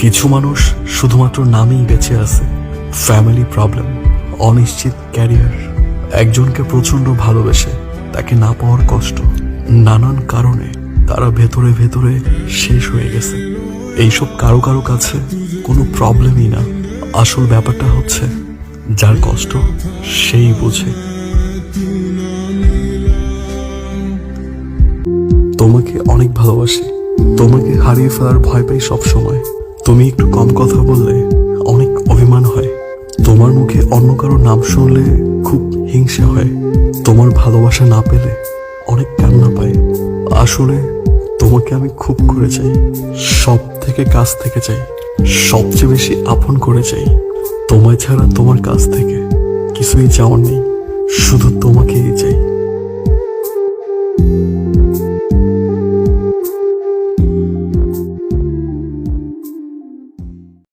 কিছু মানুষ শুধুমাত্র নামেই বেঁচে আছে। ফ্যামিলি প্রবলেম, অনিশ্চিত ক্যারিয়ার, একজনকে প্রচন্ড ভালোবেসে তাকে না পাওয়ার কষ্ট, নানান কারণে তারা ভেতরে ভেতরে শেষ হয়ে গেছে। এইসব কারো কারো কাছে কোনো প্রবলেমই না। আসল ব্যাপারটা হচ্ছে যার কষ্ট সেই বোঝে। তোমাকে অনেক ভালোবাসি, তোমাকে হারিয়ে ফেলার ভয় পাই সব সময়। তুমি একটু কম কথা বললে অনেক অভিমান হয়, তোমার মুখে অন্য কারো নাম শুনলে খুব হিংসা হয়, তোমার ভালোবাসা না পেলে অনেক কান্না পায়। আসলে তোমাকে আমি খুব করে চাই, সব থেকে কাছ থেকে চাই, সবচেয়ে বেশি আপন করে চাই। তোমায় ছাড়া তোমার কাছ থেকে কিছুই চাওয়ার নেই, শুধু তোমাকেই চাই।